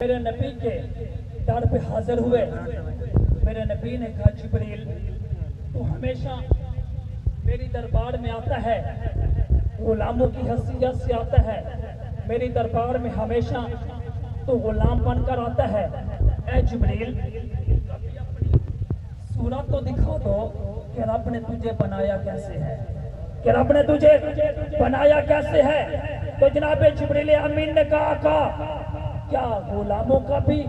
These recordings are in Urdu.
میرے نبی کے در پہ حاضر ہوئے. میرے نبی نے کہا جبریل تو ہمیشہ میری دربار میں آتا ہے, غلاموں کی حیثیت سے آتا ہے, میری دربار میں ہمیشہ تو غلام بن کر آتا ہے. اے جبریل کبھی اپنی صورت تو دکھا دو کہ رب نے تجھے بنایا کیسے ہے, کہ رب نے تجھے بنایا کیسے ہے. تو جناب جبریل امین نے کہا کیا غلاموں کا بھی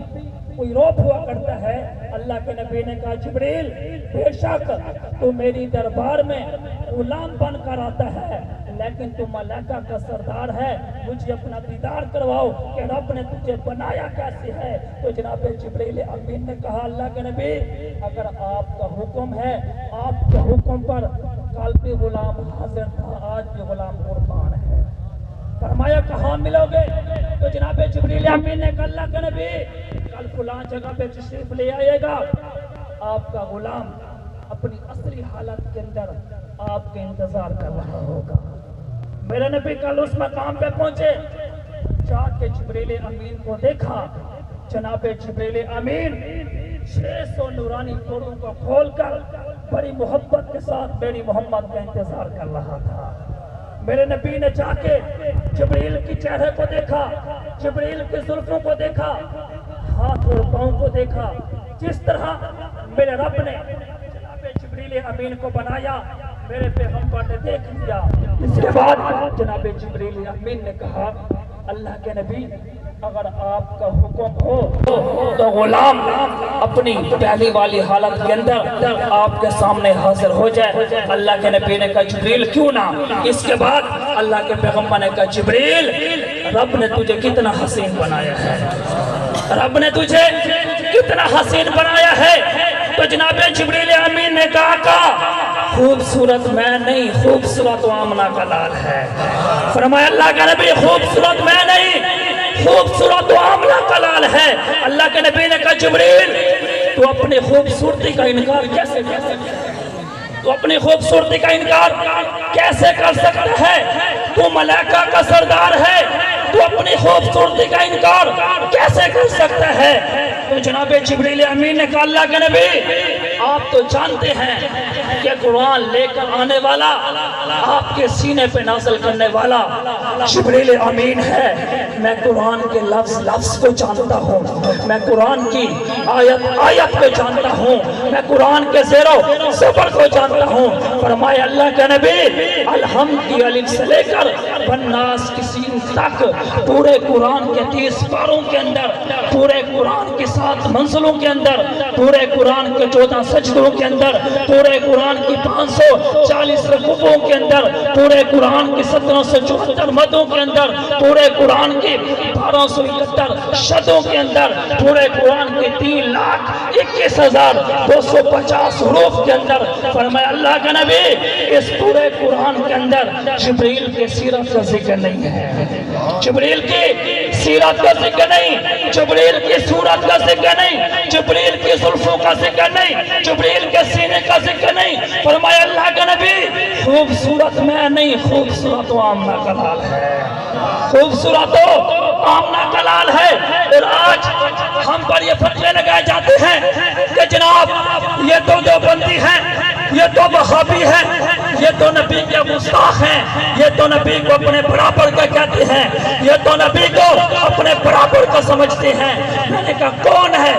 کوئی روپ ہوا کرتا ہے؟ اللہ کے نبی نے کہا جبریل بے شک تو میری دربار میں غلام بن کر آتا ہے, لیکن تو ملائکہ کا سردار ہے, مجھے اپنا دیدار کرواؤ کہ رب نے تجھے بنایا کیسے ہے. تو جناب جبریل امین نے کہا اللہ کے نبی اگر آپ کا حکم ہے, آپ کے حکم پر کل بھی غلام حاضر تھا, آج بھی غلام قربان ہے. فرمایا کہاں ملو گے؟ تو جناب جبریل امین نے کہا اللہ کے نبی کل فلاں جگہ پہ تشریف لے آئے گا, آپ کا غلام اپنی اصلی حالت کے اندر آپ کے انتظار کر رہا ہوگا. میرے نبی کل اس مقام پہ پہنچے, جا کے جبریل امین کو دیکھا. جناب جبریل امین 600 نورانی کوڑوں کو کھول کر بڑی محبت کے ساتھ میری محمد کا انتظار کر رہا تھا. میرے نبی نے جا کے جبریل کی چہرے کو دیکھا, جبریل کی زلفوں کو دیکھا, ہاتھ اور پاؤں کو دیکھا. جس طرح میرے رب نے جناب جبریل امین کو بنایا میرے پیغمبر نے دیکھ لیا. اس کے بعد جناب جبریل امین نے کہا اللہ کے نبی اگر آپ کا حکم ہو تو غلام اپنی پہلی والی حالت کے اندر آپ کے سامنے حاضر ہو جائے. اللہ کے نبی نے کہا جبریل کیوں نہ. اس کے بعد اللہ کے پیغمبر نے کہا جبریل رب نے تجھے کتنا حسین بنایا ہے, رب نے تجھے کتنا حسین بنایا ہے. تو جناب جبریل امین نے کہا خوبصورت میں نہیں, خوبصورت آمنہ کا لال ہے. فرمایا اللہ کے نبی خوبصورت میں نہیں, خوبصورت آمنہ کا لال ہے. اللہ کے نبی نے کہا جبریل تو اپنی خوبصورتی کا انکار کیسے کر سکتا ہے, تو اپنی خوبصورتی کا انکار کیسے کر سکتا ہے؟ تو ملائکہ کا سردار ہے, تو اپنی خوبصورتی کا انکار کیسے کر سکتا ہے؟ تو جناب جبریل امین نے کہا اللہ کے نبی آپ تو جانتے ہیں کہ قرآن لے کر آنے والا, آپ کے سینے پہ نازل کرنے والا جبریل امین ہے. میں قرآن کے لفظ لفظ کو جانتا ہوں, میں قرآن کی آیت آیت کو جانتا ہوں, میں قرآن کے زیر و زبر کو جانتا ہوں. فرمایا اللہ کے نبی الحمد کی الف سے لے کر والناس کی سین تک پورے قرآن کے 30 پاروں کے اندر, پورے قرآن کی 7 منزلوں کے اندر, پورے قرآن کے 14 سجدوں کے اندر, پورے قرآن کی 540 رکوعوں کے اندر, پورے قرآن کی 1774 مدوں کے اندر, پورے قرآن کی 1271 شدوں کے اندر, پورے قرآن کے 3,21,250 حروف کے اندر. فرمایا اللہ کا نبی اس پورے قرآن کے اندر جبریل کے سیرت کا ذکر نہیں ہے, جبریل کی سیرت کا ذکر نہیں, جبریل کی صورت کا ذکر نہیں, جبریل کی زلفوں کا ذکر نہیں, جبریل کے سینے کا ذکر نہیں. فرمایا اللہ کا نبی خوبصورت میں نہیں, خوبصورت و آمنہ کا لال ہے, خوبصورت و آمنہ کا لال ہے. اور آج ہم پر یہ فتوے لگائے جاتے ہیں کہ جناب یہ تو دیوبندی ہیں, یہ تو وہابی ہیں, یہ تو نبی کے گستاخ ہیں, یہ تو نبی کو اپنے برابر کا کہتے ہیں, یہ تو نبی کو اپنے برابر کا سمجھتے ہیں. میں نے کہا کون ہے